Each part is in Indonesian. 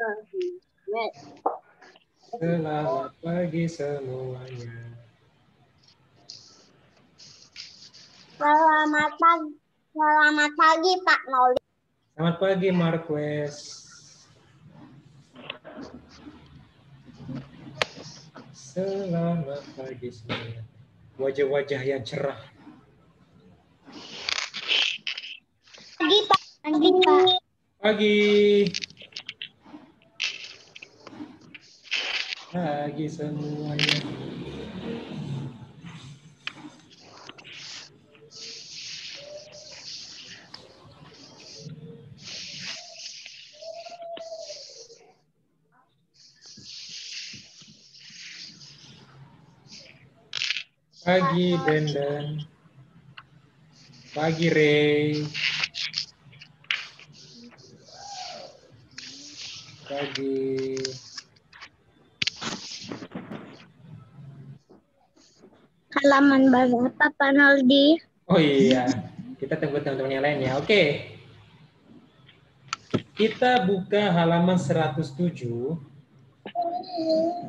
Selamat pagi semuanya. Selamat pagi Pak Mauli. Selamat pagi Marquez. Selamat pagi semuanya. Wajah-wajah yang cerah. Pagi Pak. Pagi Pak. Pagi. Pagi semuanya. Pagi Brandon. Pagi Ray. Pagi. Halaman baru apa Pak Noldi? Oh iya, kita tunggu teman-teman yang lain ya. Oke. Kita buka halaman 107.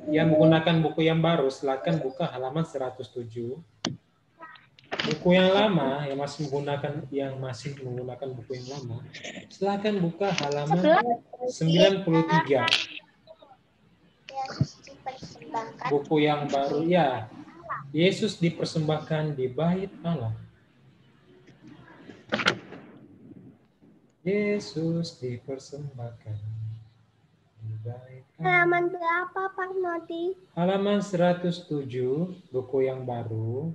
Yang menggunakan buku yang baru, silakan buka halaman 107. Buku yang lama yang masih menggunakan buku yang lama, silakan buka halaman 93. Buku yang baru ya, Yesus dipersembahkan di bait Allah. Yesus dipersembahkan di bait Allah. Halaman berapa Pak Noldi? Halaman 107, buku yang baru.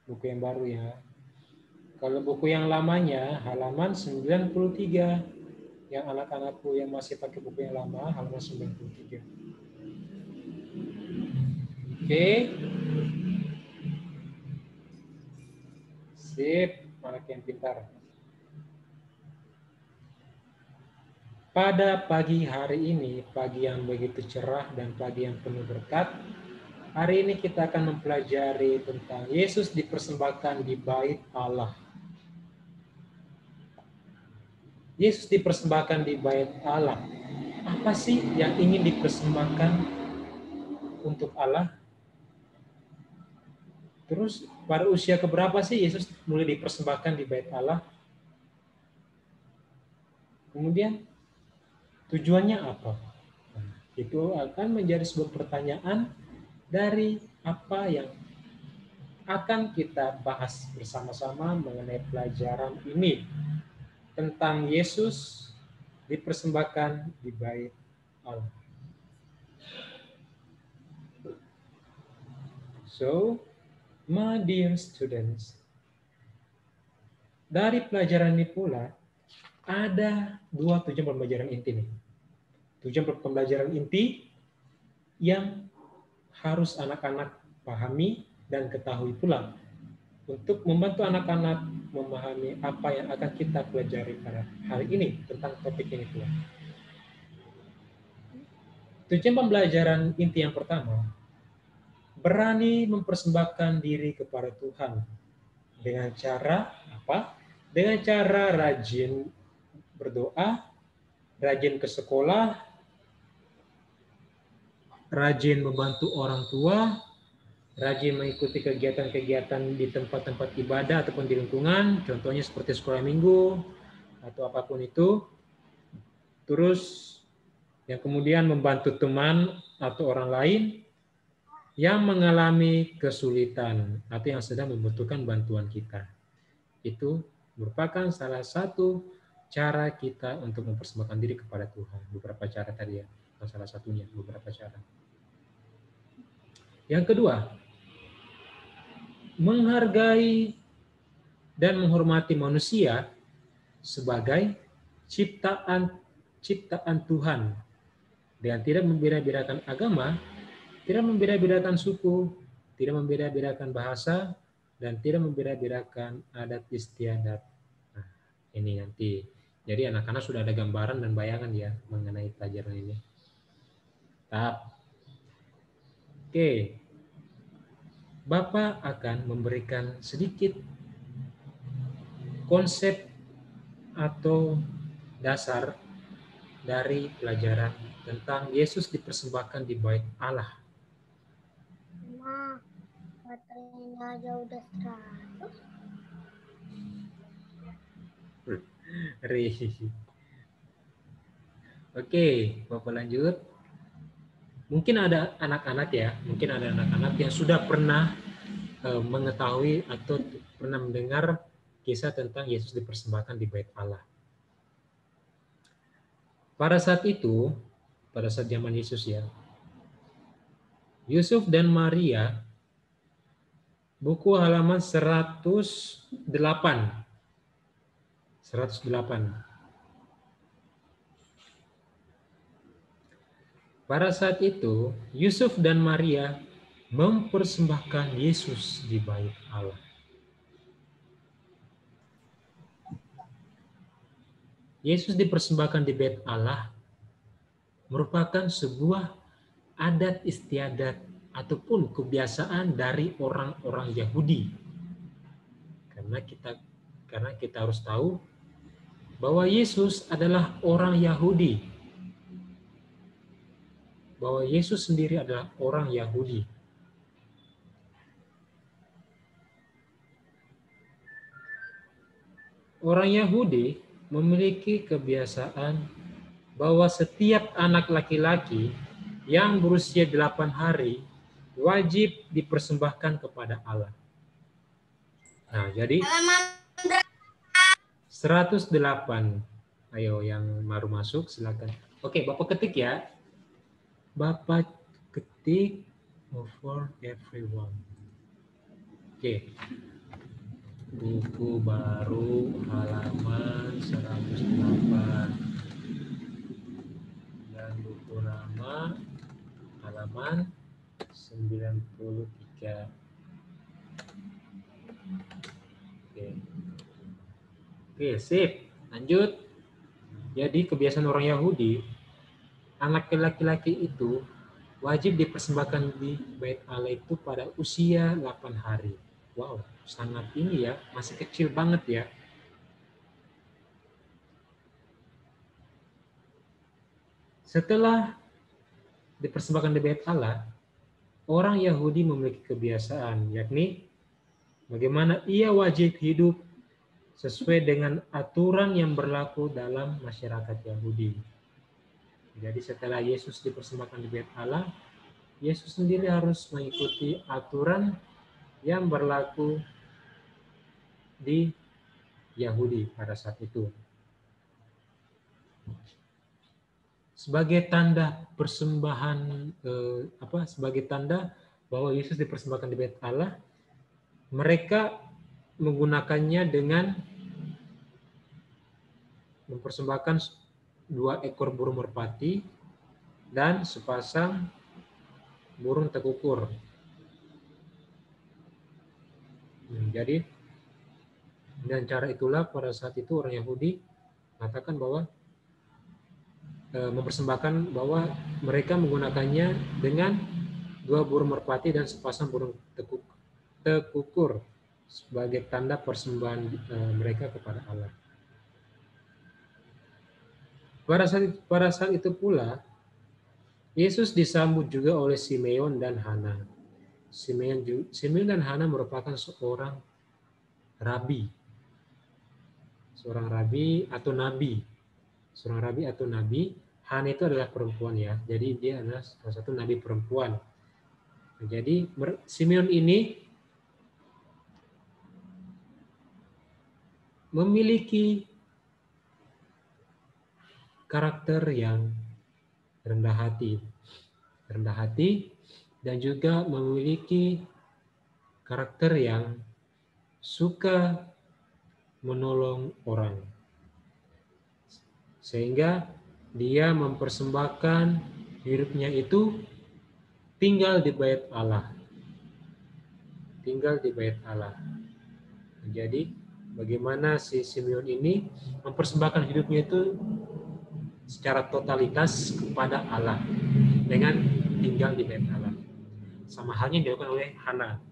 Buku yang baru ya. Kalau buku yang lamanya halaman 93. Yang anak-anakku yang masih pakai buku yang lama halaman 93. Oke. Sip, anak yang pintar. Pada pagi hari ini, pagi yang begitu cerah dan pagi yang penuh berkat, hari ini kita akan mempelajari tentang Yesus dipersembahkan di bait Allah. Yesus dipersembahkan di bait Allah. Apa sih yang ingin dipersembahkan untuk Allah? Terus pada usia keberapa sih Yesus mulai dipersembahkan di bait Allah? Kemudian tujuannya apa? Nah, itu akan menjadi sebuah pertanyaan dari apa yang akan kita bahas bersama-sama mengenai pelajaran ini tentang Yesus dipersembahkan di bait Allah. So, my dear students, dari pelajaran ini pula ada dua tujuan pembelajaran inti nih. Tujuan pembelajaran inti yang harus anak-anak pahami dan ketahui pula untuk membantu anak-anak memahami apa yang akan kita pelajari pada hari ini tentang topik ini pula. Tujuan pembelajaran inti yang pertama, berani mempersembahkan diri kepada Tuhan dengan cara apa? Dengan cara rajin berdoa, rajin ke sekolah, rajin membantu orang tua, rajin mengikuti kegiatan-kegiatan di tempat-tempat ibadah ataupun di lingkungan, contohnya seperti sekolah minggu atau apapun itu. Terus yang kemudian membantu teman atau orang lain yang mengalami kesulitan atau yang sedang membutuhkan bantuan kita. Itu merupakan salah satu cara kita untuk mempersembahkan diri kepada Tuhan. Beberapa cara tadi ya, salah satunya beberapa cara. Yang kedua, menghargai dan menghormati manusia sebagai ciptaan Tuhan dengan tidak membeda-bedakan agama, tidak membeda-bedakan suku, tidak membeda-bedakan bahasa, dan tidak membeda-bedakan adat istiadat. Nah, ini nanti. Jadi anak-anak sudah ada gambaran dan bayangan ya mengenai pelajaran ini. Tahap. Oke. Bapak akan memberikan sedikit konsep atau dasar dari pelajaran tentang Yesus dipersembahkan di bait Allah? Ma, baterainya aja udah 100. Oke, Bapak lanjut. Mungkin ada anak-anak ya, mungkin ada anak-anak yang sudah pernah mengetahui atau pernah mendengar kisah tentang Yesus dipersembahkan di bait Allah. Pada saat itu, pada saat zaman Yesus ya, Yusuf dan Maria, buku halaman 108. 108. Pada saat itu, Yusuf dan Maria mempersembahkan Yesus di bait Allah. Yesus dipersembahkan di bait Allah merupakan sebuah adat istiadat ataupun kebiasaan dari orang-orang Yahudi. Karena kita harus tahu bahwa Yesus adalah orang Yahudi. Bahwa Yesus sendiri adalah orang Yahudi. Orang Yahudi memiliki kebiasaan bahwa setiap anak laki-laki yang berusia 8 hari wajib dipersembahkan kepada Allah. Nah, jadi 108. Ayo yang baru masuk silakan. Oke, Bapak ketik ya. Bapak ketik for everyone. Oke. Buku baru halaman 108. Dan buku lama halaman 93. Oke, sip. Lanjut. Jadi kebiasaan orang Yahudi, anak laki-laki itu wajib dipersembahkan di bait Allah itu pada usia 8 hari. Wow, sangat ini ya, masih kecil banget ya. Setelah dipersembahkan di bait Allah, orang Yahudi memiliki kebiasaan, yakni bagaimana ia wajib hidup sesuai dengan aturan yang berlaku dalam masyarakat Yahudi. Jadi setelah Yesus dipersembahkan di bait Allah, Yesus sendiri harus mengikuti aturan yang berlaku di Yahudi pada saat itu. Sebagai tanda persembahan, sebagai tanda bahwa Yesus dipersembahkan di bait Allah, mereka menggunakannya dengan mempersembahkan 2 ekor burung merpati dan sepasang burung tekukur. Jadi dengan cara itulah pada saat itu orang Yahudi mengatakan bahwa mempersembahkan bahwa mereka menggunakannya dengan 2 burung merpati dan sepasang burung tekukur sebagai tanda persembahan mereka kepada Allah. Pada saat itu pula, Yesus disambut juga oleh Simeon dan Hana. Simeon dan Hana merupakan seorang rabi atau nabi. Seorang rabi atau nabi. Hana itu adalah perempuan ya. Jadi dia adalah salah satu nabi perempuan. Jadi Simeon ini memiliki karakter yang rendah hati dan juga memiliki karakter yang suka menolong orang. Sehingga dia mempersembahkan hidupnya itu tinggal di bait Allah. Tinggal di bait Allah. Jadi bagaimana si Simeon ini mempersembahkan hidupnya itu secara totalitas kepada Allah dengan tinggal di bait Allah. Sama halnya yang dilakukan oleh Hana.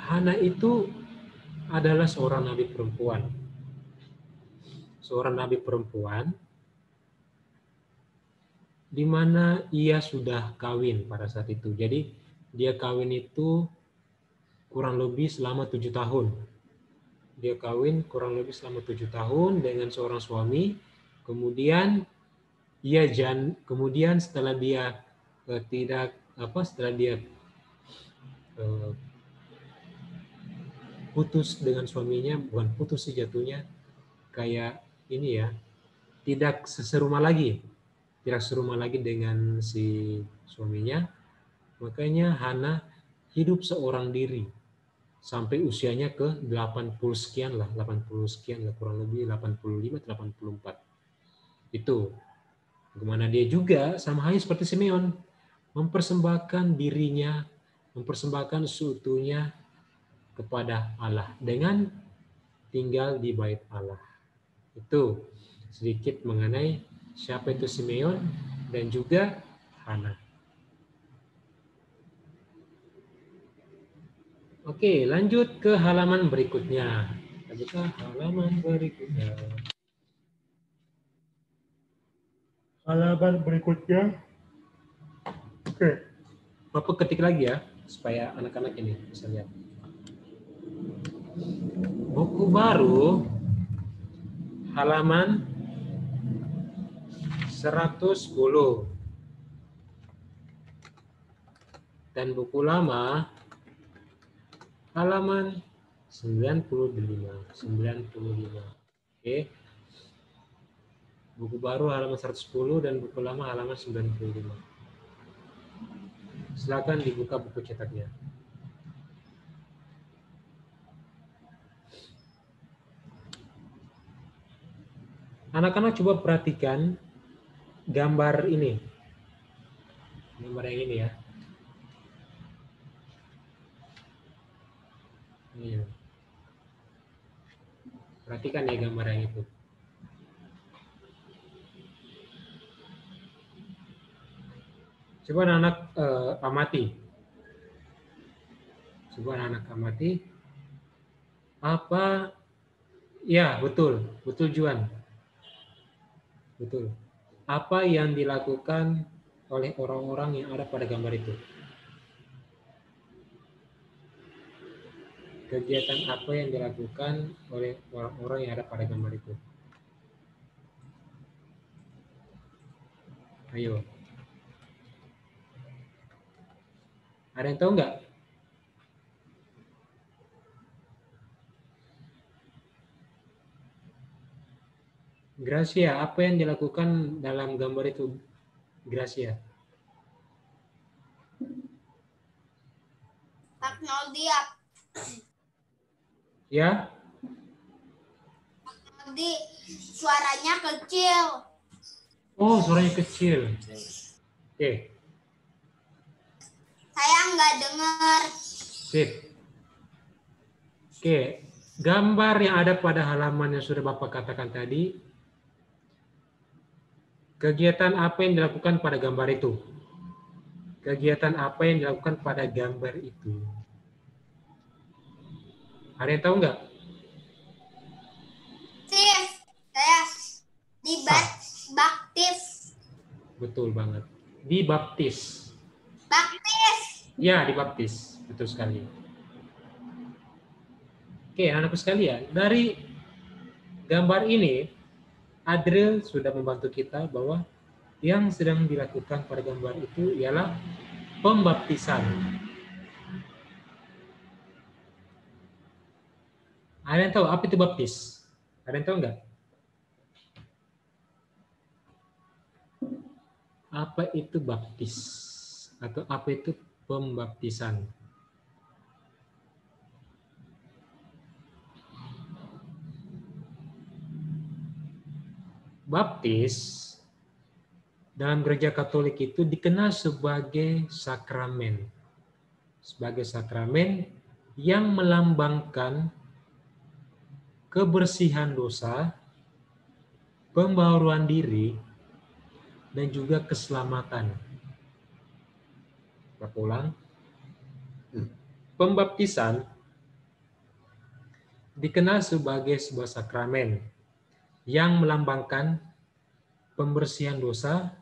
Hana itu adalah seorang nabi perempuan. seorang nabi perempuan, di mana ia sudah kawin pada saat itu. Jadi dia kawin itu kurang lebih selama 7 tahun. Dia kawin kurang lebih selama 7 tahun dengan seorang suami. Kemudian kemudian setelah dia setelah dia putus dengan suaminya, bukan putus sih jatuhnya, kayak ini ya, tidak serumah lagi dengan si suaminya. Makanya Hana hidup seorang diri sampai usianya ke 80 sekian lah, kurang lebih 85 atau 84. Itu. Kemana dia juga sama halnya seperti Simeon, mempersembahkan dirinya, mempersembahkan seutuhnya kepada Allah dengan tinggal di bait Allah. Itu sedikit mengenai siapa itu Simeon dan juga Hana. Oke, lanjut ke halaman berikutnya. Halaman berikutnya. Oke. Bapak ketik lagi ya, supaya anak-anak ini bisa lihat. Buku baru, halaman 110. Dan buku lama, halaman 95. Oke. Buku baru halaman 110 dan buku lama halaman 95. Silakan dibuka buku cetaknya. Anak-anak coba perhatikan gambar ini. Gambar yang ini ya. Ini. Perhatikan ya gambar yang itu. Coba anak-anak amati. Coba anak-anak amati. Apa? Ya, betul Juan. Betul. Apa yang dilakukan oleh orang-orang yang ada pada gambar itu? Kegiatan apa yang dilakukan oleh orang-orang yang ada pada gambar itu? Ayo. Ada yang tahu nggak? Gracia, apa yang dilakukan dalam gambar itu? Gracia. Teknologi Ya? Teknologi suaranya kecil. Oh, suaranya kecil. Oke. Saya nggak dengar. Sip. Oke. Gambar yang ada pada halaman yang sudah Bapak katakan tadi, kegiatan apa yang dilakukan pada gambar itu? Kegiatan apa yang dilakukan pada gambar itu? Ada yang tahu nggak? Saya dibaptis. Betul banget. Dibaptis. Baptis. Ya, dibaptis. Betul sekali. Oke, anak-anak sekalian, dari gambar ini, Adril sudah membantu kita bahwa yang sedang dilakukan pada gambar itu ialah pembaptisan. Ada yang tahu apa itu baptis? Ada yang tahu nggak? Apa itu baptis? Atau apa itu pembaptisan? Baptis dalam gereja Katolik itu dikenal sebagai sakramen. Sebagai sakramen yang melambangkan kebersihan dosa, pembaharuan diri, dan juga keselamatan. Kita ulang. Pembaptisan dikenal sebagai sebuah sakramen yang melambangkan pembersihan dosa,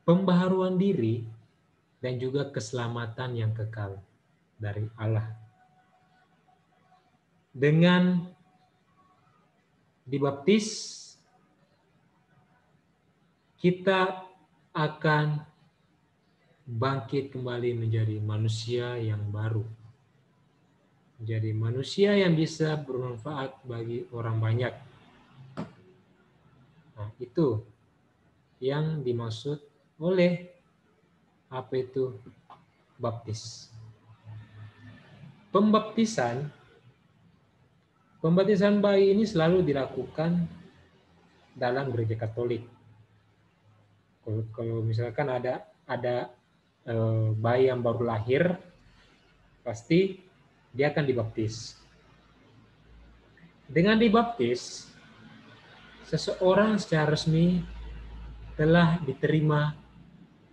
pembaharuan diri, dan juga keselamatan yang kekal dari Allah. Dengan dibaptis, kita akan bangkit kembali menjadi manusia yang baru. Menjadi manusia yang bisa bermanfaat bagi orang banyak. Nah, itu yang dimaksud oleh apa itu baptis. Pembaptisan bayi ini selalu dilakukan dalam gereja Katolik. Kalau misalkan ada bayi yang baru lahir, pasti dia akan dibaptis. Dengan dibaptis, seseorang secara resmi telah diterima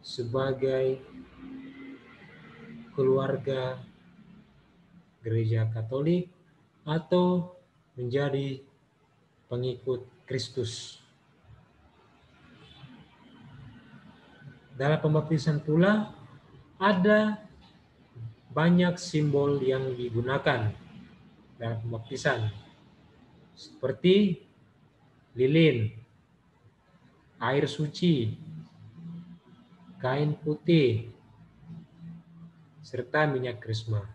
sebagai keluarga gereja Katolik atau menjadi pengikut Kristus. Dalam pembaptisan pula ada banyak simbol yang digunakan dalam pembaptisan, seperti lilin, air suci, kain putih, serta minyak krisma.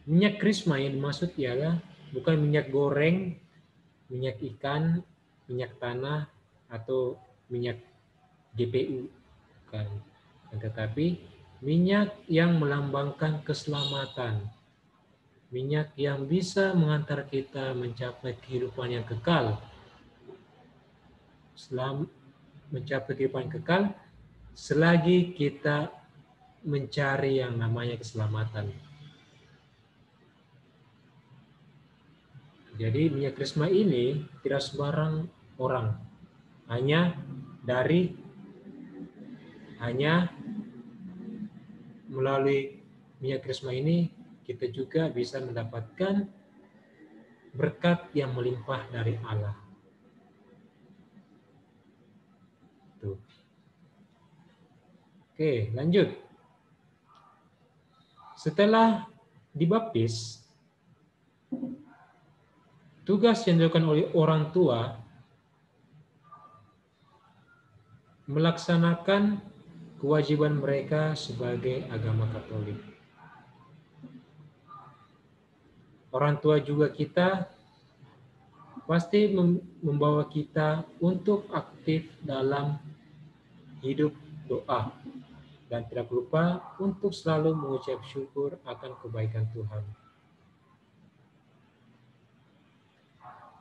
Minyak krisma yang dimaksud ialah bukan minyak goreng, minyak ikan, minyak tanah, atau minyak GPU, bukan. Tetapi minyak yang melambangkan keselamatan, minyak yang bisa mengantar kita mencapai kehidupan yang kekal. Mencapai kehidupan yang kekal selagi kita mencari yang namanya keselamatan. Jadi minyak krisma ini tidak sembarang orang, hanya melalui minyak krisma ini kita juga bisa mendapatkan berkat yang melimpah dari Allah. Tuh. Oke, lanjut. Setelah dibaptis, tugas yang dilakukan oleh orang tua melaksanakan kewajiban mereka sebagai agama Katolik. Orang tua juga kita pasti membawa kita untuk aktif dalam hidup doa dan tidak lupa untuk selalu mengucap syukur akan kebaikan Tuhan.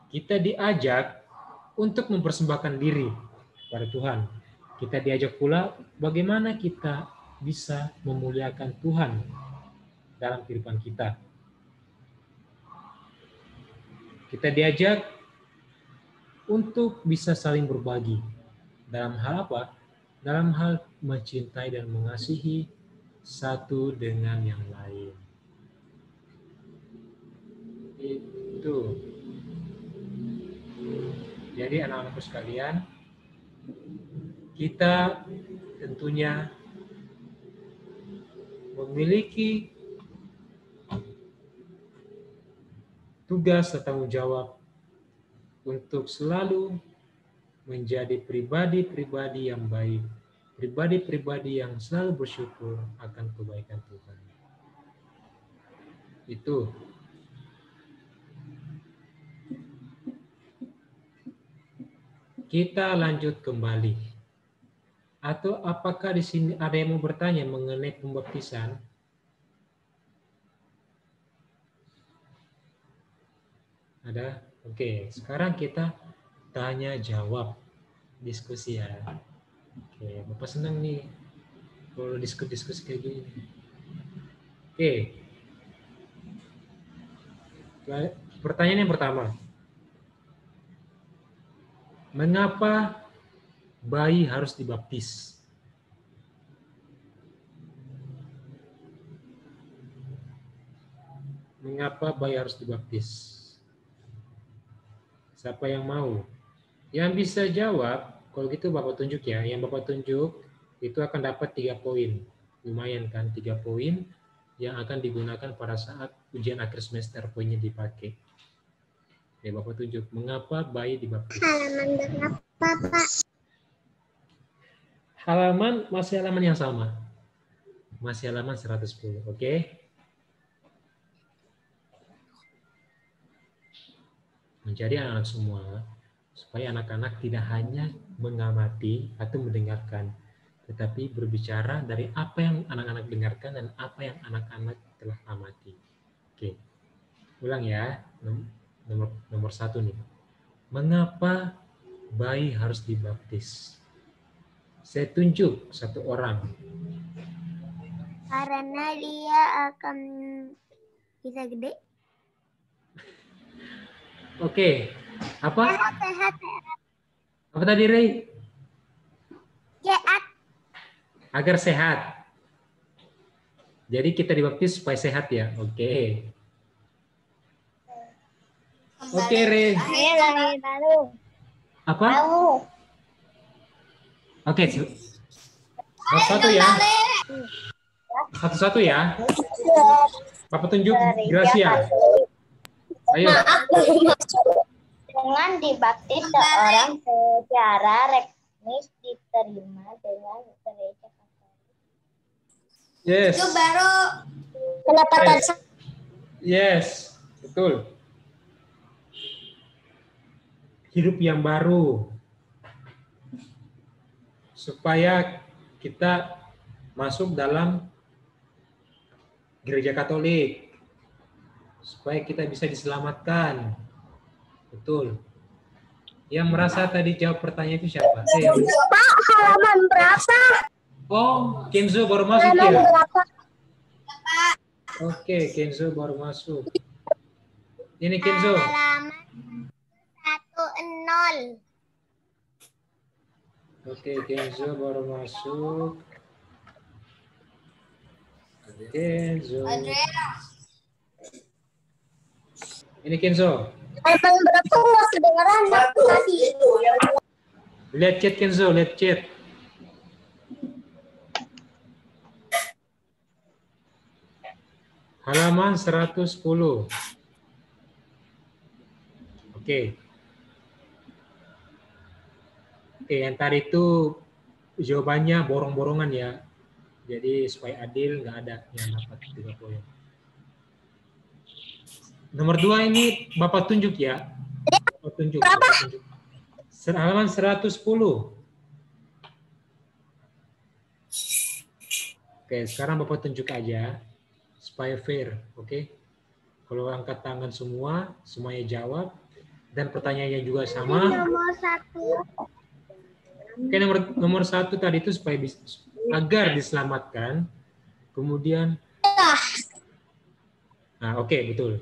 Kita diajak untuk mempersembahkan diri kepada Tuhan. Kita diajak pula bagaimana kita bisa memuliakan Tuhan dalam kehidupan kita. Kita diajak untuk bisa saling berbagi. Dalam hal apa? Dalam hal mencintai dan mengasihi satu dengan yang lain. Itu. Jadi anak-anakku sekalian, kita tentunya memiliki tugas dan tanggung jawab untuk selalu menjadi pribadi-pribadi yang baik, pribadi-pribadi yang selalu bersyukur akan kebaikan Tuhan. Itu. Kita lanjut kembali. Atau apakah di sini ada yang mau bertanya mengenai pembaptisan? Ada? Oke, sekarang kita tanya jawab, diskusi ya. Oke, Bapak senang nih kalau diskusi kayak gini. Oke. Pertanyaan yang pertama. Mengapa bayi harus dibaptis? Mengapa bayi harus dibaptis? Siapa yang mau? Yang bisa jawab, kalau gitu Bapak tunjuk ya. Yang Bapak tunjuk itu akan dapat 3 poin. Lumayan kan, 3 poin yang akan digunakan pada saat ujian akhir semester poinnya dipakai. Ya, Bapak tunjuk. Mengapa bayi dibaptis? Halaman berapa, Pak? Halaman masih halaman yang sama. Masih halaman 110, oke? Menjadi anak-anak semua, supaya anak-anak tidak hanya mengamati atau mendengarkan, tetapi berbicara dari apa yang anak-anak dengarkan dan apa yang anak-anak telah amati. Oke, ulang ya. Nomor 1 nih. Mengapa bayi harus dibaptis? Saya tunjuk satu orang. Karena dia akan bisa gede. Oke, apa? Sehat. Apa tadi, Rey? Sehat. Agar sehat. Jadi kita dibaptis supaya sehat ya. Oke. Oke, Rey. Saya lahir baru. Apa? Tahu. Oke. Satu-satu ya. Satu-satu ya. Bapak tunjuk Gracia. Ayo. Dengan dibaptis seorang secara resmi diterima dengan gereja Katolik. Yes. Itu baru Pendapatan Yes. Betul. Hidup yang baru. Supaya kita masuk dalam gereja Katolik. Supaya kita bisa diselamatkan. Betul. Yang merasa tadi jawab pertanyaan itu siapa? Pak, halaman berapa? Oh, Kenzo baru masuk Halaman ya? berapa? Oke, Kenzo baru masuk. Ini Kenzo. Halaman 10. Oke, Kenzo baru masuk. Kenzo. Adriana. Ini Kenzo. Halaman berapa nggak kedengeran tadi? Lihat chat Kenzo, lihat chat. Halaman 110. Oke. Oke, yang tadi itu jawabannya borong-borongan ya. Jadi supaya adil nggak ada yang dapat 3 poin. Nomor 2 ini Bapak tunjuk ya. Bapak tunjuk. Halaman 110. Oke, sekarang Bapak tunjuk aja supaya fair, oke? Kalau angkat tangan semua, semuanya jawab dan pertanyaannya juga sama. Nomor 1. Oke, nomor 1 tadi itu supaya agar diselamatkan. Kemudian nah, oke, betul.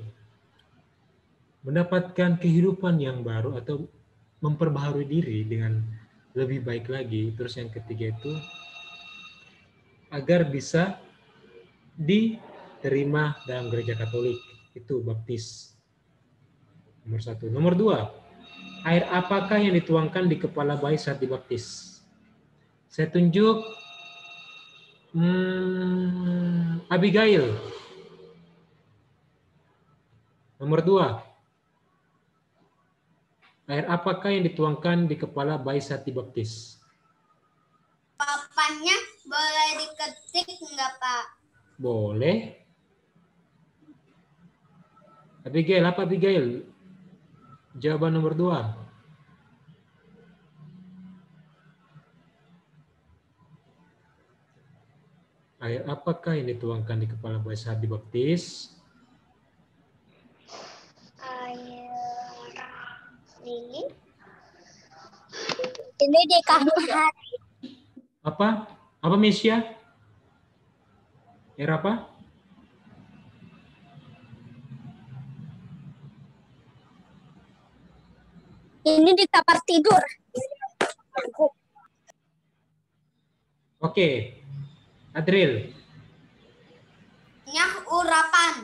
Mendapatkan kehidupan yang baru atau memperbaharui diri dengan lebih baik lagi. Terus yang ketiga itu agar bisa diterima dalam gereja Katolik. Itu baptis. Nomor 1. Nomor 2. Air apakah yang dituangkan di kepala bayi saat dibaptis? Saya tunjuk Abigail. Nomor 2. Air apakah yang dituangkan di kepala bayi saat dibaptis? Papannya boleh diketik nggak, Pak? Boleh. Abigail, apa Abigail? Jawaban nomor 2. Air apakah yang dituangkan di kepala bayi saat dibaptis? Air lili. Ini di kamar hari. Apa? Apa Misya? Air apa? Ini di kamar tidur. Oke. Adril. Minyak urapan.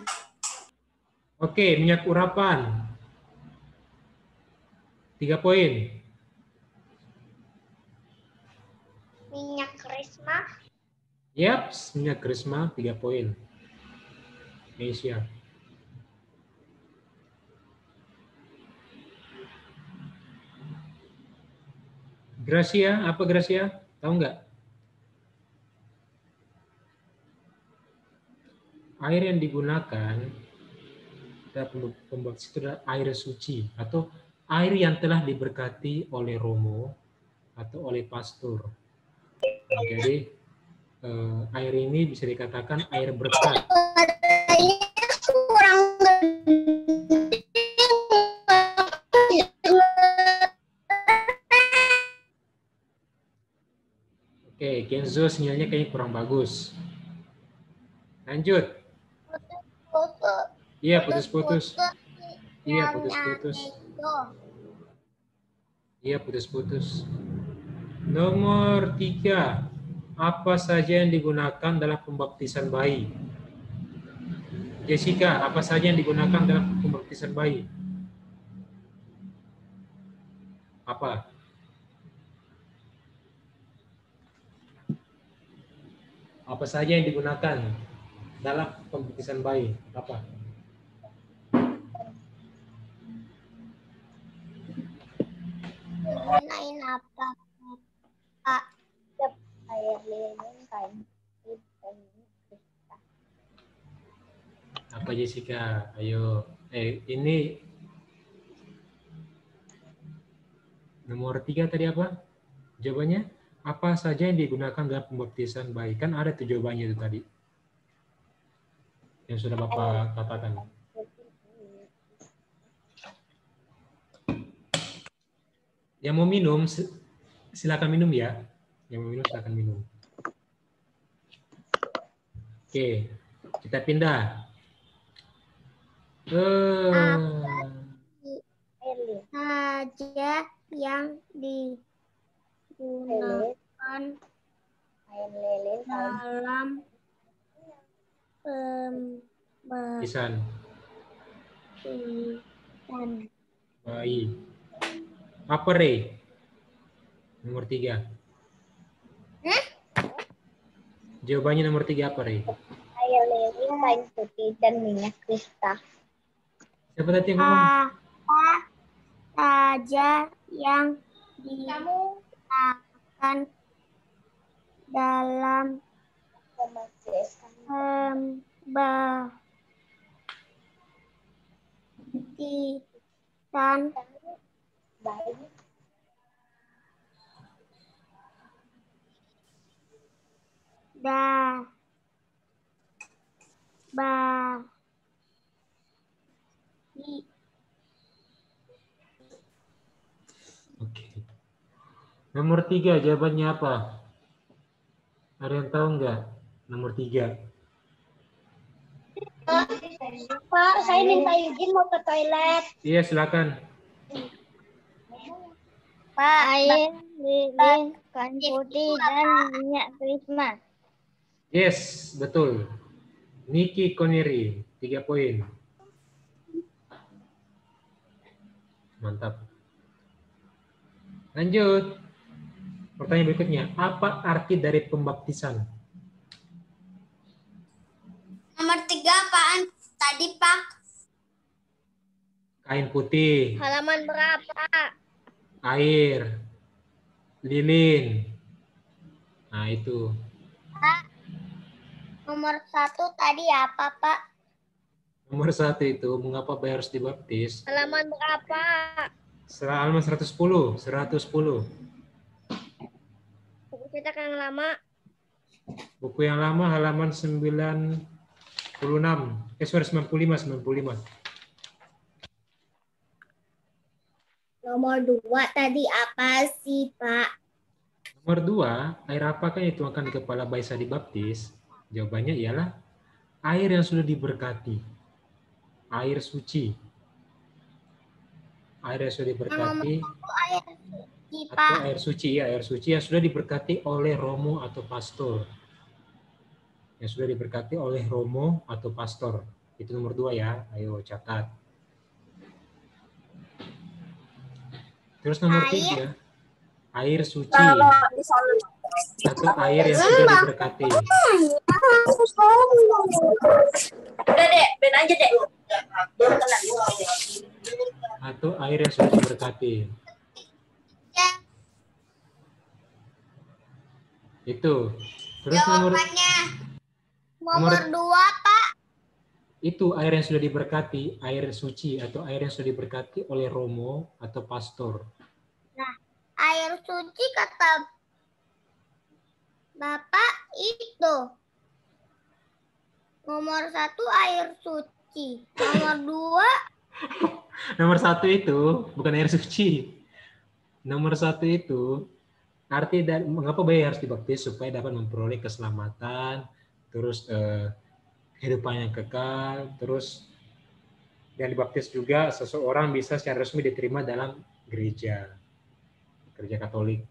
Oke, minyak urapan. 3 poin. Minyak krisma. Yap, minyak krisma 3 poin. Indonesia. Gracia, apa Gracia? Tahu nggak? Air yang digunakan dalam pembaptisan itu adalah air suci atau air yang telah diberkati oleh romo atau oleh pastor. Jadi air ini bisa dikatakan air berkat. Kurang Oke, Kenzo sinyalnya kayaknya kurang bagus. Lanjut. Iya, putus-putus. Iya, putus-putus. Iya, putus-putus. Nomor 3. Apa saja yang digunakan dalam pembaptisan bayi? Jessica, apa saja yang digunakan dalam pembaptisan bayi? Apa? Apa saja yang digunakan dalam pembaptisan bayi? Apa? gunain apa, Pak? Air lilin, kain putih, dan kristal. Apa Jessica? Ayo. Ini nomor 3 tadi apa? Jawabannya? Apa saja yang digunakan dalam pembaptisan bayi? Kan ada tuh jawabannya itu tadi. Yang sudah Bapak katakan. Yang mau minum, silakan minum ya. Yang mau minum, silakan minum. Oke, kita pindah. Saja yang digunakan dalam Pisan. Bayi. Apa Re? Nomor 3. Jawabannya nomor 3 apa Re? air lilin, kain putih, dan minyak kristal. Siapa tadi yang ngomong? Apa saja yang digunakan dalam pembaptisan bayi. Oke. Nomor 3 jawabannya apa? Ada yang tahu nggak? Nomor 3. Pak, saya minta izin mau ke toilet. Iya, silakan. Pak, air lilin, kain putih, dan minyak krisma. Yes, betul. Niki Koneri, 3 poin. Mantap. Lanjut. Pertanyaan berikutnya, apa arti dari pembaptisan? Nomor 3 apaan tadi, Pak? Kain putih, Halaman berapa? air, lilin. Nah, itu. Pak, nomor 1 tadi apa, Pak? Nomor 1 itu, mengapa bayi harus dibaptis? Halaman berapa? Halaman 110, 110. Buku cetak yang lama. Buku yang lama halaman 96. 95. Nomor 2 tadi apa sih, Pak? Nomor 2, air apakah yang dituangkan di kepala bayi saat dibaptis? Jawabannya ialah air yang sudah diberkati. Air suci. Air yang sudah diberkati. Air suci, Atau Pak. air suci, ya, air suci yang sudah diberkati oleh romo atau pastor. Yang sudah diberkati oleh romo atau pastor. Itu nomor 2 ya. Ayo catat. Terus nomor 3, air suci atau air yang sudah diberkati. Udah deh, ben aja deh. Atau air yang sudah diberkati. Itu. Terus nomor 2, Pak. itu air yang sudah diberkati, air suci atau air yang sudah diberkati oleh romo atau pastor. Nah, air suci kata Bapak itu. Nomor 1 air suci. Nomor 2 Nomor 1 itu bukan air suci. Nomor 1 itu arti dan mengapa bayi harus dibaptis supaya dapat memperoleh keselamatan, terus kehidupan yang kekal, terus dan dibaptis juga seseorang bisa secara resmi diterima dalam gereja Katolik.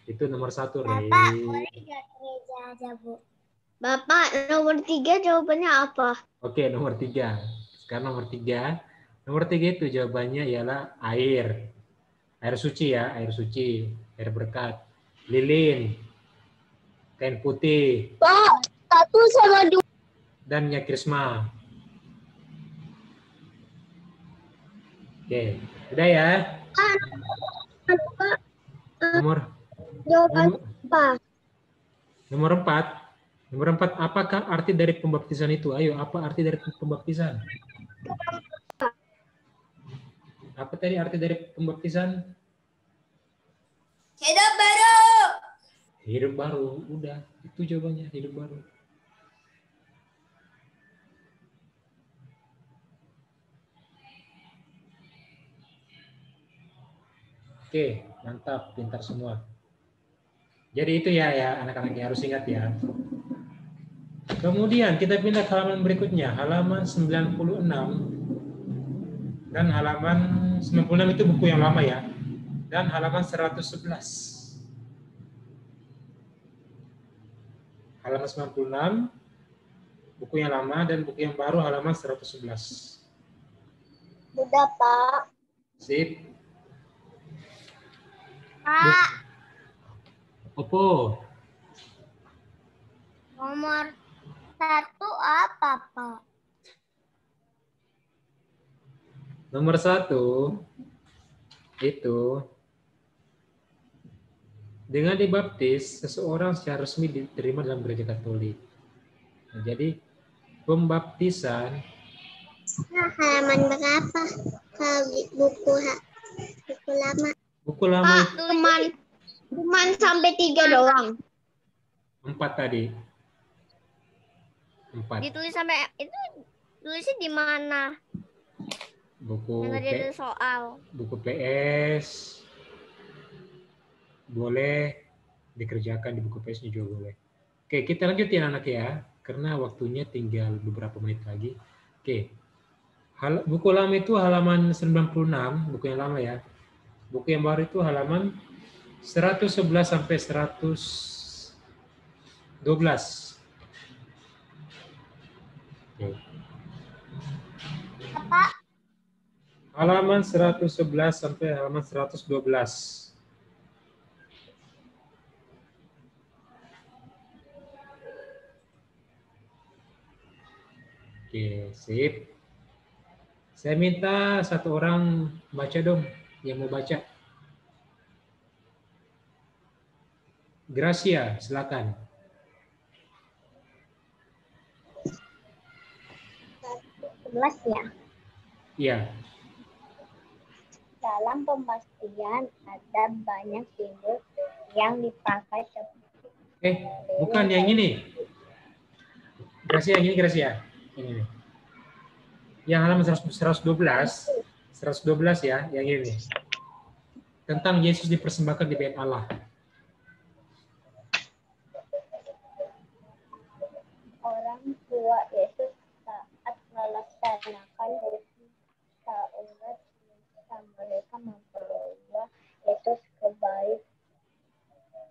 Itu nomor 1, Rey. Bapak, boleh nggak gereja aja, Bu? Bapak, nomor 3 jawabannya apa? Oke, nomor 3. Sekarang nomor 3. Nomor 3 itu jawabannya ialah air. Air suci ya, air suci, air berkat. Lilin, kain putih, Pak, 1 sama 2. dan minyak krisma. Oke, udah ya. Nomor Jawaban apa? nomor 4. Nomor 4, apakah arti dari pembaptisan itu? Ayo, apa arti dari pembaptisan? Apa tadi arti dari pembaptisan? Hidup baru. Hidup baru, udah. Itu jawabannya, hidup baru. Oke, mantap, pintar semua. Jadi itu ya anak-anak yang harus ingat ya. Kemudian kita pindah ke halaman berikutnya, halaman 96. Dan halaman 96 itu buku yang lama ya. Dan halaman 111. Halaman 96, buku yang lama, dan buku yang baru halaman 111. Udah, Pak. Sip. Pak, Opo. nomor 1 apa, Pak? Nomor 1 itu dengan dibaptis seseorang secara resmi diterima dalam gereja Katolik. Nah, jadi pembaptisan Halaman berapa? Buku lama. buku lama Pak, cuman sampai 3 doang. 4 tadi. 4. Ditulis sampai itu tulisnya di mana? Buku Yang tadi ada soal. buku PS boleh dikerjakan di buku PS-nya juga boleh. Oke, kita lanjutin anak ya, karena waktunya tinggal beberapa menit lagi. Oke. Buku lama itu halaman 96, buku yang lama ya. Buku yang baru itu halaman 111 sampai 112. Oke. Apa? Halaman 111 sampai halaman 112. Oke, sip. Saya minta satu orang baca dong, yang mau baca. Gracia, silakan. 11 ya. Iya. Dalam pembastian ada banyak simbol yang dipakai seperti Bukan yang ini. Gracia, yang ini Gracia. Yang ini. Yang halaman 112 ya, yang ini. Tentang Yesus dipersembahkan di bait Allah. orang tua Yesus saat melaksanakan misi Taurat mereka membawa Yesus ke bait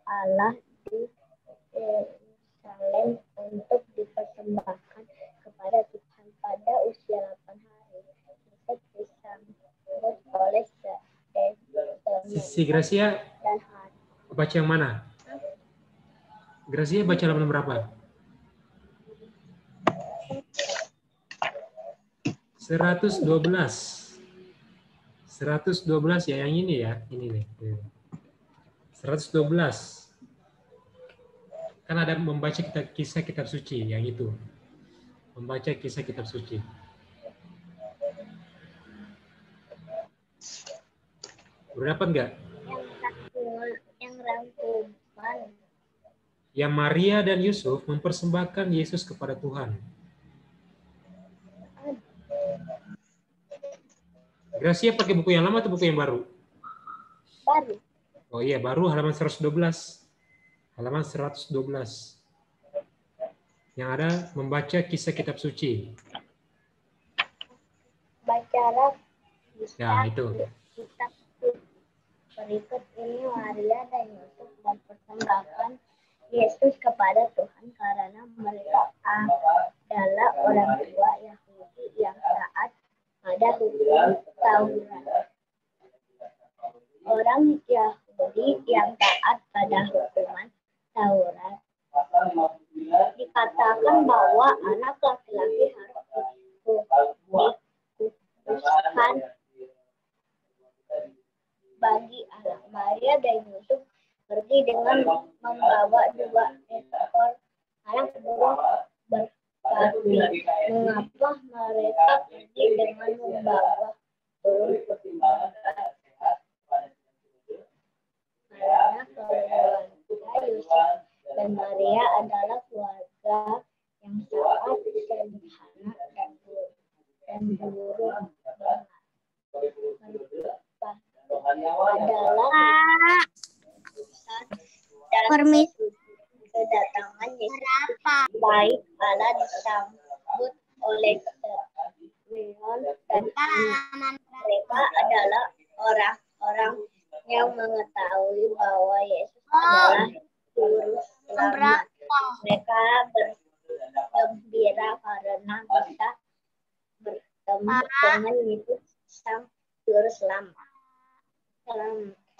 Allah di Yerusalem untuk dipersembahkan kepada Tuhan pada usia 8 hari. Yesus disambut oleh Si Gracia dan hati. baca yang mana? Gracia baca halaman berapa? 112. 112 ya, yang ini ya. Ini nih. 112. Kan ada membaca kisah kitab suci, yang itu. Membaca kisah kitab suci. Udah dapat nggak? Yang rangkuman. Yang Maria dan Yusuf mempersembahkan Yesus kepada Tuhan. Gracia pakai buku yang lama atau buku yang baru? Baru. Oh iya, baru halaman 112. Halaman 112. Yang ada membaca kisah kitab suci. Bacalah Ya, itu. kitab berikut ini Maria dan Yusuf mempersembahkan Yesus kepada Tuhan karena mereka adalah orang tua Yahudi yang taat pada hukum Taurat. Orang Yahudi yang taat pada hukuman Taurat dikatakan bahwa anak laki-laki harus dikuduskan bagi anak. Maria dan Yusuf pergi dengan membawa 2 ekor anak burung merpati. Mengapa mereka pergi dengan membawa burung merpati? Karena keluarga Yusuf dan Maria adalah keluarga yang sangat sederhana dan burung adalah permisi kedatangan Yesus. Baik Allah disambut oleh Simeon dan Ana. Mereka adalah orang-orang yang mengetahui bahwa Yesus adalah juru selamat. Mereka bergembira karena bisa bertemu dengan Yesus sang juru selamat.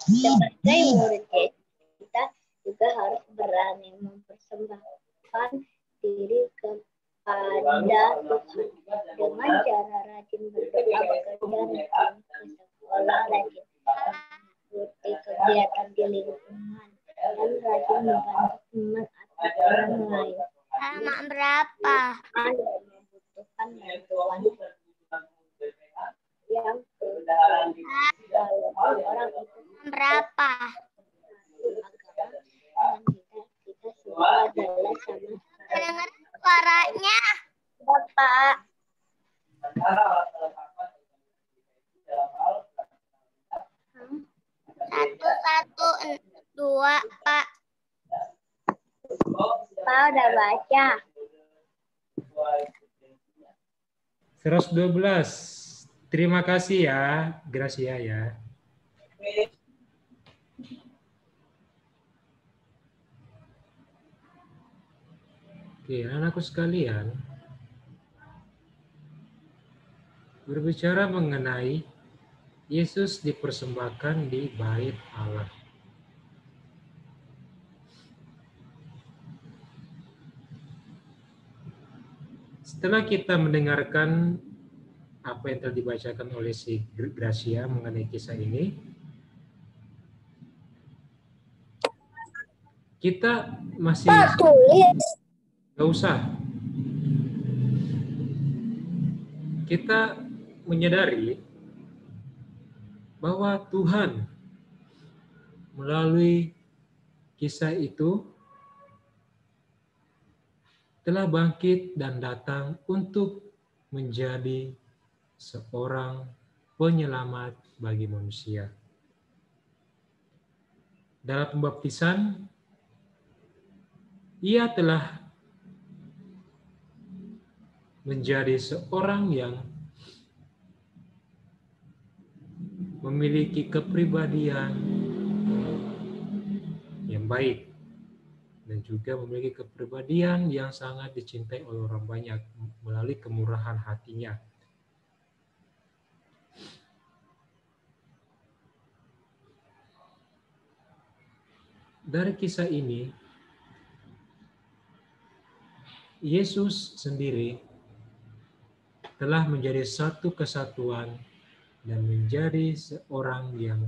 Sebagai murid Yesus, kita juga harus berani mempersembahkan diri kepada Tuhan dengan cara rajin berdoa, bekerja rajin ke sekolah, rajin mengikuti kegiatan di lingkungan, dan rajin membantu teman atau orang lain. Anak berapa? Yang membutuhkan bantuan. Yang walaupun orang itu Berapa? kita semua adalah sama. Dengar suaranya. Bapak. Satu, dua, Pak. Pak udah baca. 112. Terima kasih ya, Gracia ya. Oke, anakku sekalian, berbicara mengenai Yesus dipersembahkan di Bait Allah. Setelah kita mendengarkan apa yang telah dibacakan oleh si Gracia mengenai kisah ini, kita masih nggak usah. Kita menyadari bahwa Tuhan melalui kisah itu telah bangkit dan datang untuk menjadi seorang penyelamat bagi manusia. Dalam pembaptisan, ia telah menjadi seorang yang memiliki kepribadian yang baik dan juga memiliki kepribadian yang sangat dicintai oleh orang banyak melalui kemurahan hatinya. dari kisah ini, Yesus sendiri telah menjadi satu kesatuan dan menjadi seorang yang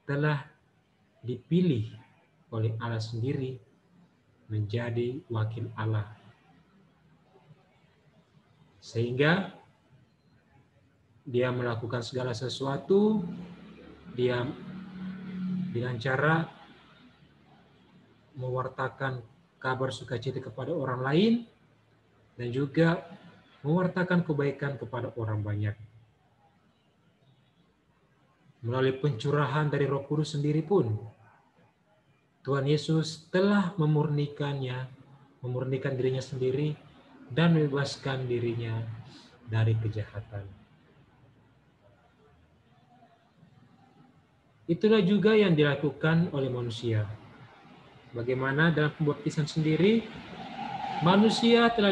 telah dipilih oleh Allah sendiri menjadi wakil Allah. Sehingga dia melakukan segala sesuatu, dia dengan cara mewartakan kabar sukacita kepada orang lain dan juga mewartakan kebaikan kepada orang banyak. Melalui pencurahan dari Roh Kudus sendiri pun, Tuhan Yesus telah memurnikan dirinya sendiri dan membebaskan dirinya dari kejahatan. Itulah juga yang dilakukan oleh manusia. Bagaimana dalam pembaptisan sendiri, manusia telah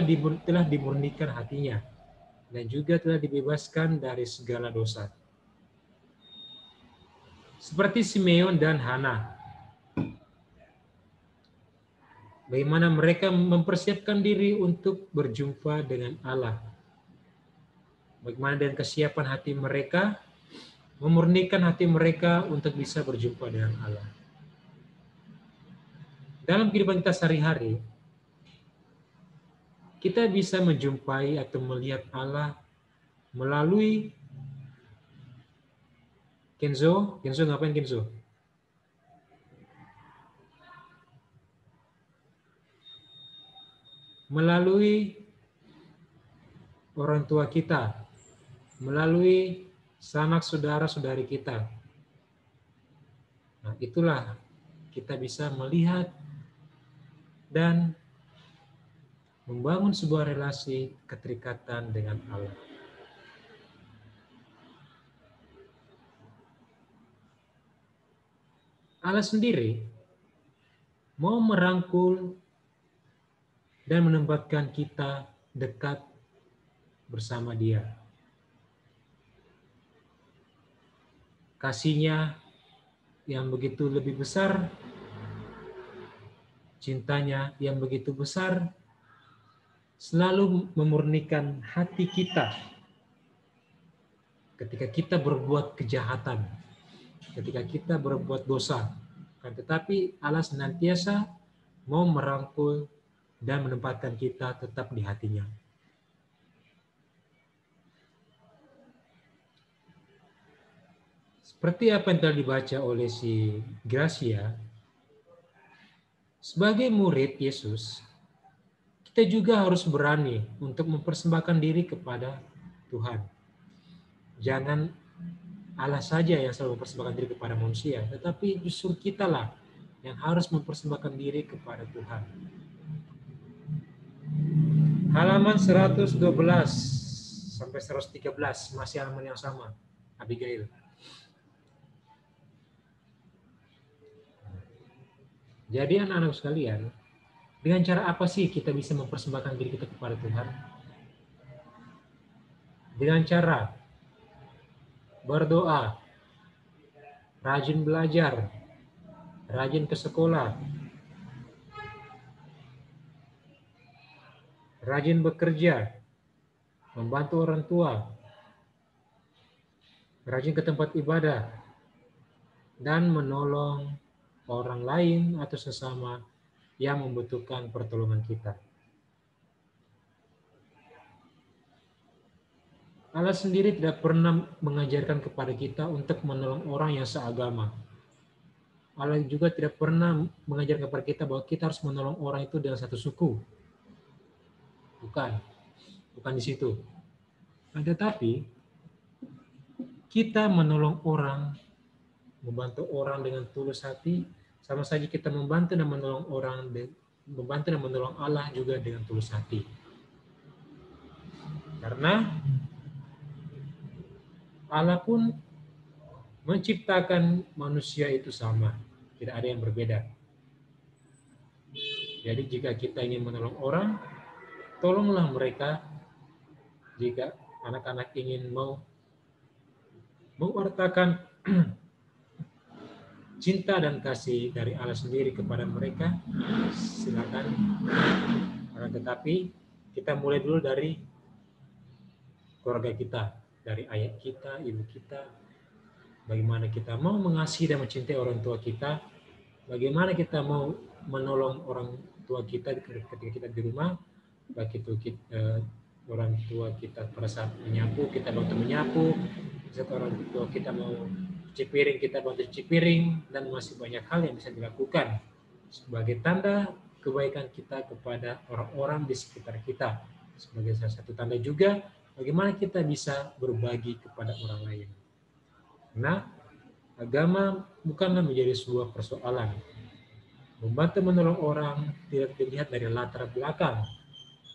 dimurnikan hatinya dan juga telah dibebaskan dari segala dosa. Seperti Simeon dan Hana. Bagaimana mereka mempersiapkan diri untuk berjumpa dengan Allah. Bagaimana dengan kesiapan hati mereka, memurnikan hati mereka untuk bisa berjumpa dengan Allah. Dalam kehidupan kita sehari-hari, kita bisa menjumpai atau melihat Allah melalui Kenzo. Kenzo ngapain Kenzo? Melalui orang tua kita, melalui sanak saudara-saudari kita. Nah, itulah kita bisa melihat dan membangun sebuah relasi keterikatan dengan Allah. Allah sendiri mau merangkul dan menempatkan kita dekat bersama Dia. Kasih-Nya yang begitu lebih besar, cintanya yang begitu besar, selalu memurnikan hati kita ketika kita berbuat kejahatan, ketika kita berbuat dosa. Tetapi Allah senantiasa mau merangkul dan menempatkan kita tetap di hatinya. Seperti apa yang telah dibaca oleh si Gracia, sebagai murid Yesus, kita juga harus berani untuk mempersembahkan diri kepada Tuhan. Jangan Allah saja yang selalu mempersembahkan diri kepada manusia, tetapi justru kitalah yang harus mempersembahkan diri kepada Tuhan. Halaman 112 sampai 113, masih halaman yang sama, Abigail. Jadi anak-anak sekalian, dengan cara apa sih kita bisa mempersembahkan diri kita kepada Tuhan? Dengan cara berdoa, rajin belajar, rajin ke sekolah, rajin bekerja, membantu orang tua, rajin ke tempat ibadah, dan menolong orang lain atau sesama yang membutuhkan pertolongan kita. Allah sendiri tidak pernah mengajarkan kepada kita untuk menolong orang yang seagama. Allah juga tidak pernah mengajarkan kepada kita bahwa kita harus menolong orang itu dengan satu suku. Bukan di situ. Tetapi kita menolong orang, membantu orang dengan tulus hati, sama saja kita membantu dan menolong orang, membantu dan menolong Allah juga dengan tulus hati. Karena Allah pun menciptakan manusia itu sama, tidak ada yang berbeda. Jadi jika kita ingin menolong orang, tolonglah mereka. Jika anak-anak ingin mau mewartakan cinta dan kasih dari Allah sendiri kepada mereka, silakan. Akan tetapi kita mulai dulu dari keluarga kita, dari ayah kita, ibu kita. Bagaimana kita mau mengasihi dan mencintai orang tua kita, bagaimana kita mau menolong orang tua kita ketika kita di rumah, baik itu orang tua kita pada saat menyapu, kita bantu menyapu, saat orang tua kita mau cuci piring, kita bantu cuci piring, dan masih banyak hal yang bisa dilakukan sebagai tanda kebaikan kita kepada orang-orang di sekitar kita. Sebagai salah satu tanda juga bagaimana kita bisa berbagi kepada orang lain. Nah, agama bukanlah menjadi sebuah persoalan. Membantu menolong orang tidak dilihat dari latar belakang,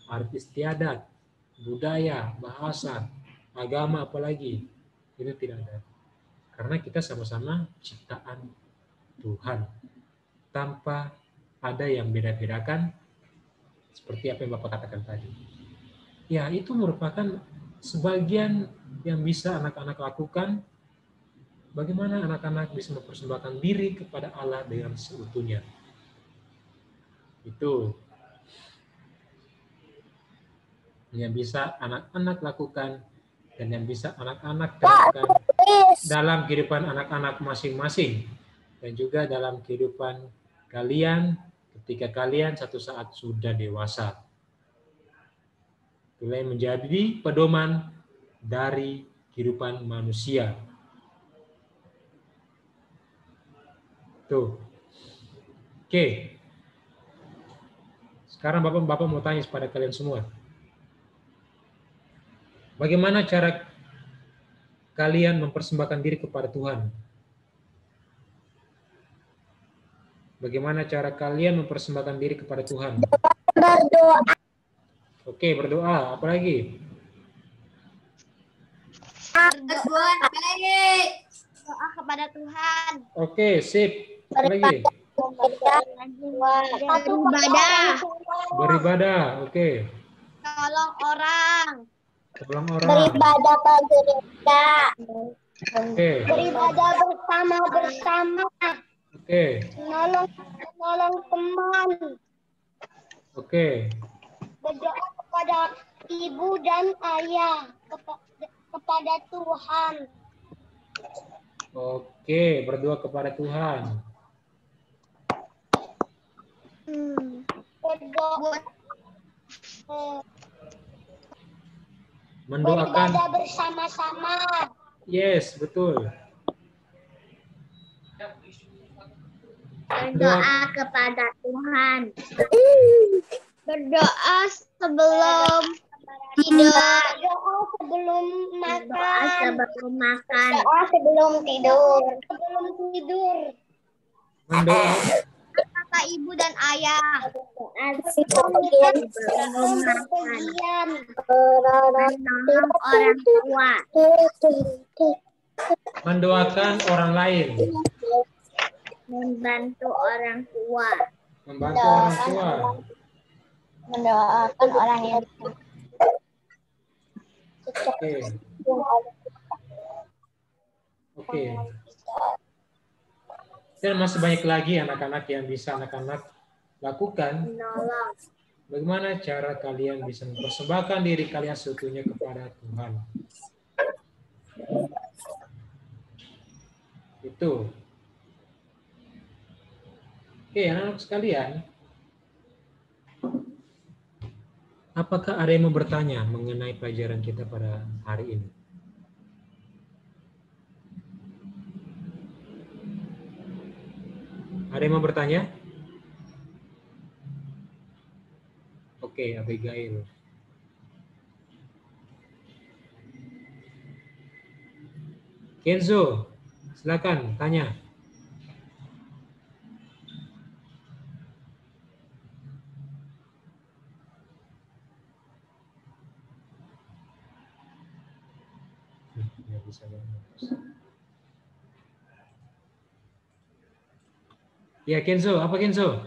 arti istiadat, budaya, bahasa, agama apalagi. Itu tidak ada. Karena kita sama-sama ciptaan Tuhan. Tanpa ada yang beda-bedakan seperti apa yang Bapak katakan tadi. Ya, itu merupakan sebagian yang bisa anak-anak lakukan. Bagaimana anak-anak bisa mempersembahkan diri kepada Allah dengan seutuhnya. Itu yang bisa anak-anak lakukan dan yang bisa anak-anak terapkan dalam kehidupan anak-anak masing-masing dan juga dalam kehidupan kalian ketika kalian satu saat sudah dewasa. Itulah yang menjadi pedoman dari kehidupan manusia. Tuh. Oke. Sekarang Bapak mau tanya kepada kalian semua. Bagaimana cara kalian mempersembahkan diri kepada Tuhan? Bagaimana cara kalian mempersembahkan diri kepada Tuhan? Berdoa. Oke, berdoa. Apa lagi? Berdoa baik. Doa kepada Tuhan. Oke, sip. Apa lagi? Beribadah. Oke. Tolong orang. Tolong orang. Beribadah ke gereja. Oke. Beribadah bersama-sama. Oke. Menolong teman. Oke. Berdoa kepada ibu dan ayah. Kepada Tuhan. Oke, berdoa kepada Tuhan. Berdoa. Mendoakan. Beribadah bersama-sama. Yes, betul. Berdoa kepada Tuhan. Berdoa sebelum tidur. Berdoa sebelum makan. Berdoa sebelum tidur. Sebelum tidur. Mendoa. Kakak ibu dan ayah. Sebelum makan. Menolong orang tua. Mendoakan orang lain. Membantu orang tua. Membantu orang tua. Mendoakan orang yang Oke. Oke. Dan masih banyak lagi anak-anak yang bisa anak-anak lakukan. menolong. Bagaimana cara kalian bisa mempersembahkan diri kalian seutuhnya kepada Tuhan? Itu. Oke, anak-anak sekalian. Apakah ada yang mau bertanya mengenai pelajaran kita pada hari ini? Ada yang mau bertanya? Oke, Abigail. Kenzo, silakan tanya. Nggak bisa banget. Ya, Kenzo, apa Kenzo?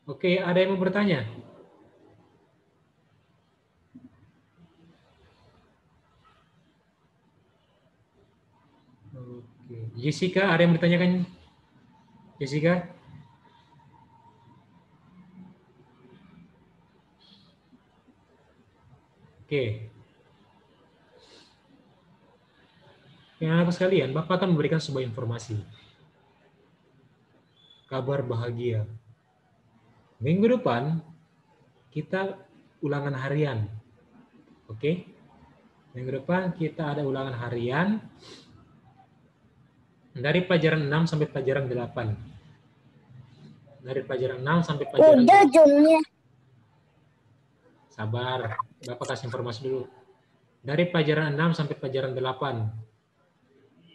Oke, ada yang mau bertanya? Jessica, ada yang bertanyakan? Jessica? Oke. Anak-anak sekalian, Bapak akan memberikan sebuah informasi. Kabar bahagia. Minggu depan, kita ulangan harian. Oke? Minggu depan kita ada ulangan harian dari pelajaran 6 sampai pelajaran 8. Dari pelajaran 6 sampai pelajaran 8. Udah jumnya. Sabar, Bapak kasih informasi dulu. Dari pelajaran 6 sampai pelajaran 8.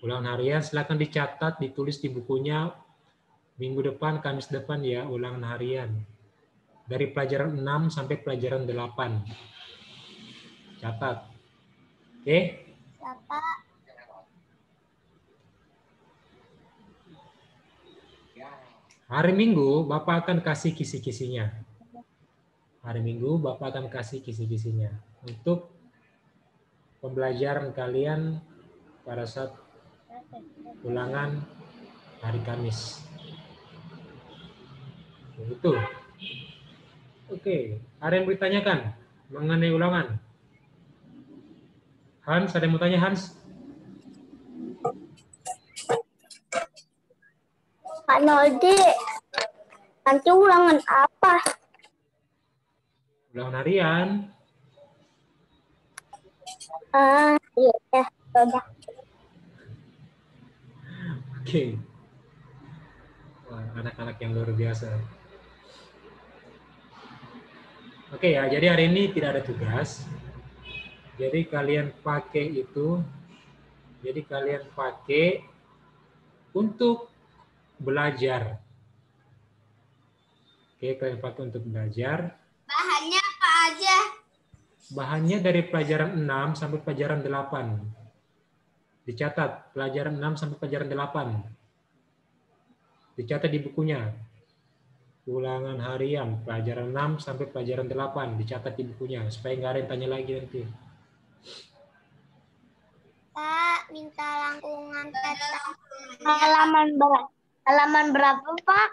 Ulangan harian silakan dicatat, ditulis di bukunya minggu depan, Kamis depan ya, ulangan harian. Dari pelajaran 6 sampai pelajaran 8. Catat. Oke? Bapak. Hari Minggu, Bapak akan kasih kisi-kisinya. Hari Minggu, Bapak akan kasih kisi-kisinya. Untuk pembelajaran kalian pada saat ulangan hari Kamis. Begitu. Oke, ada yang bertanyakan mengenai ulangan? Hans, ada yang mau tanya Hans? Pak Noldi, nanti ulangan apa? Ulangan harian. Iya, udah. Oke. Wah, anak-anak yang luar biasa. Oke ya, jadi hari ini tidak ada tugas. Jadi kalian pakai itu, untuk belajar. Oke, kalian pakai untuk belajar. Bahannya apa aja? Bahannya dari pelajaran 6 sampai pelajaran 8. Dicatat, pelajaran 6 sampai pelajaran 8. Dicatat di bukunya. Ulangan harian, pelajaran 6 sampai pelajaran 8. Dicatat di bukunya, supaya nggak ada yang tanya lagi nanti. Pak, minta rangkuman Halaman berapa, Pak?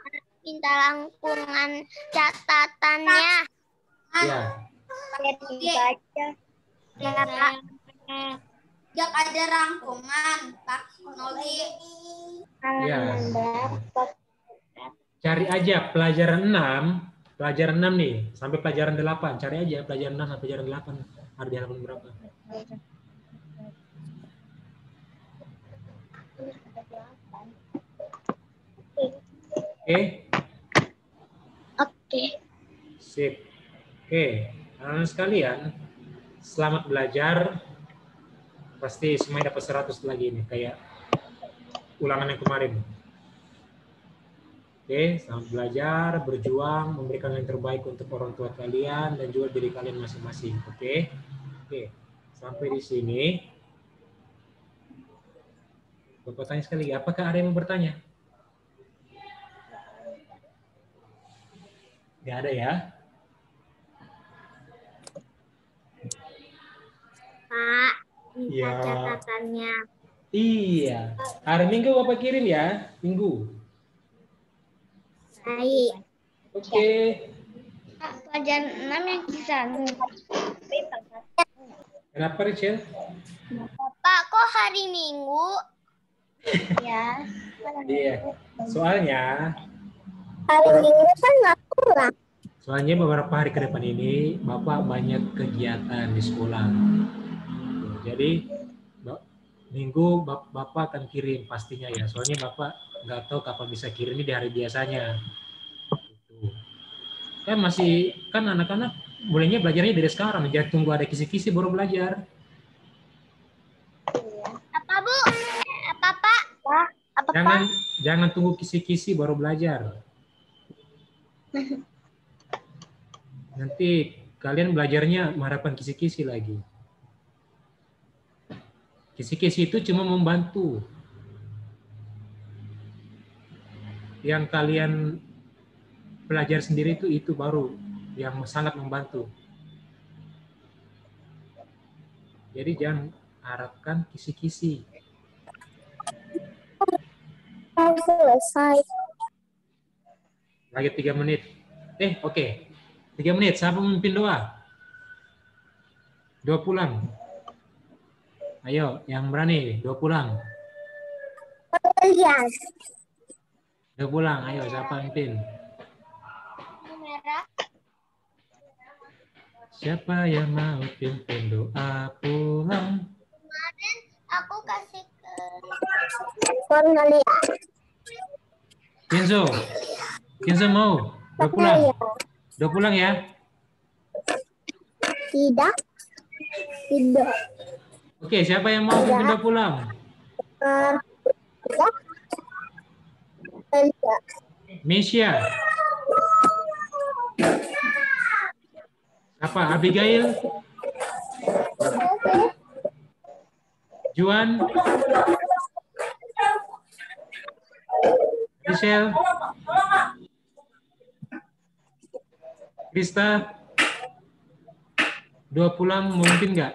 minta rangkuman catatannya. Ya, Biar dibaca. Ya, Pak. Jak ada rangkuman, Pak Noldi. Halaman berapa? cari aja pelajaran 6 nih, sampai pelajaran 8. Cari aja pelajaran 6 sampai pelajaran 8. Ada di halaman berapa? Oke? Oke. Sip. Oke, anak-anak sekalian, selamat belajar. Pasti semuanya dapat 100 lagi nih, kayak ulangan yang kemarin. Oke, selamat belajar, berjuang, memberikan yang terbaik untuk orang tua kalian dan juga diri kalian masing-masing. Oke? Oke, sampai di sini. Bapak tanya sekali lagi, apakah ada yang mau bertanya? Nggak ada ya? Pak, minta Ya. catatannya. Iya. Hari Minggu Bapak kirim ya, Minggu. Baik. Oke. Pelajaran 6 yang kisah. Kenapa, Rachel? Pak, kok hari Minggu? Ya. Iya. Soalnya Hari Minggu kan nggak pulang. Soalnya beberapa hari ke depan ini Bapak banyak kegiatan di sekolah. Jadi Minggu Bapak akan kirim pastinya ya. Soalnya Bapak nggak tahu kapan bisa kirim ini di hari biasanya. Kan anak-anak mulainya belajarnya dari sekarang. Jangan tunggu ada kisi-kisi baru belajar. Apa, Bu? Apa, Pak? Apa, Jangan tunggu kisi-kisi baru belajar. Nanti kalian belajarnya mengharapkan kisi-kisi lagi. Kisi-kisi itu cuma membantu. Yang kalian belajar sendiri itu baru yang sangat membantu. Jadi jangan harapkan kisi-kisi. Sudah selesai. Lagi 3 menit. Oke. 3 menit. Siapa memimpin doa? Doa pulang. Ayo, yang berani. Doa pulang. Lihat. Doa pulang. Ayo, siapa memimpin? Merah. Siapa yang mau pimpin doa pulang? Kemarin aku kasih ke Cornelia. Kenzo. Kenzo mau? Doa pulang. Doa pulang ya. Tidak. Tidak. Oke, siapa yang mau pimpin doa pulang? Tidak. Tidak. Mesia. Apa? Abigail? Juan? Michelle? Krista? Doa pulang mungkin nggak?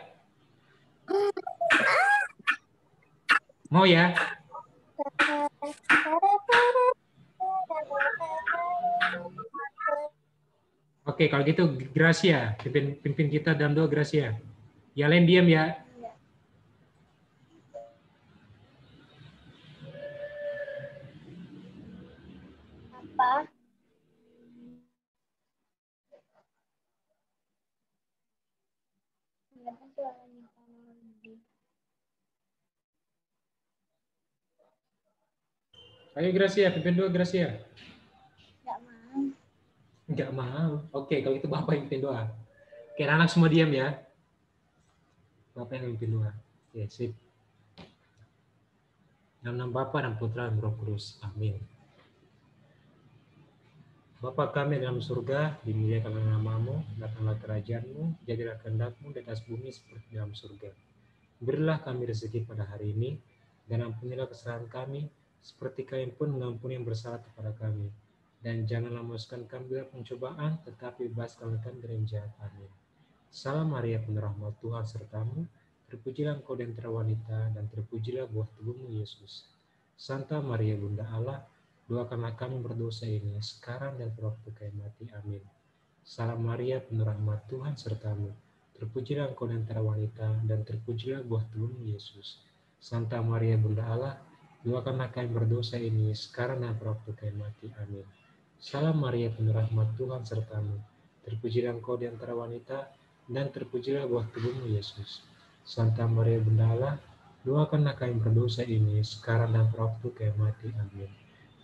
Mau ya? Oke, kalau gitu Gracia, pimpin kita dalam doa Gracia. Yang lain diam ya. Apa? Ayo Gracia, pimpin doa Gracia. Nggak mau. Nggak mau. Oke, kalau gitu Bapak yang pimpin doa. Oke, anak semua diam ya. Bapak yang pimpin doa. Oke, sip. Dalam nama Bapa dan Putra dan Roh Kudus. Amin. Bapa kami dalam surga, dimuliakanlah namamu, datanglah kerajaanmu, jadilah kehendak-mu di atas bumi seperti dalam surga. Berilah kami rezeki pada hari ini, dan ampunilah kesalahan kami, seperti kami pun mengampuni yang bersalah kepada kami. Dan janganlah memasukkan kami dalam pencobaan, tetapi bebaskanlah kami dari yang jahat. Amin. Salam Maria, penuh rahmat Tuhan sertamu, terpujilah engkau di antara wanita, dan terpujilah buah tubuhmu Yesus. Santa Maria Bunda Allah, doakanlah kami berdosa ini sekarang dan pada waktu kami mati. Amin. Salam Maria, penuh rahmat Tuhan sertamu, terpujilah engkau di antara wanita, dan terpujilah buah tubuhmu Yesus. Santa Maria Bunda Allah, doakanlah kami berdosa ini sekarang dan pada waktu kami mati. Amin. Salam Maria, penuh rahmat Tuhan sertamu, terpujilah engkau di antara wanita, dan terpujilah buah tubuhmu Yesus. Santa Maria Bunda Allah, doakanlah kami berdosa ini sekarang dan pada waktu kami mati. Amin.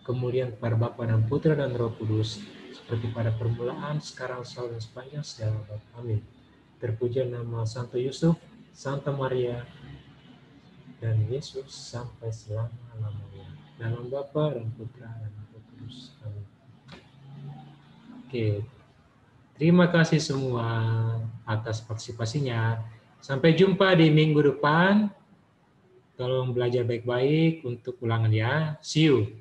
Kemudian kepada Bapa dan Putra dan Roh Kudus, seperti pada permulaan, sekarang, selalu, dan sepanjang segala abad. Amin. Terpuji nama Santo Yusuf, Santa Maria, dan Yesus sampai selama-lamanya. Dalam Bapa dan Putra dan Roh Kudus. Amin. Oke, terima kasih semua atas partisipasinya. Sampai jumpa di minggu depan. Tolong belajar baik-baik untuk ulangan ya. See you.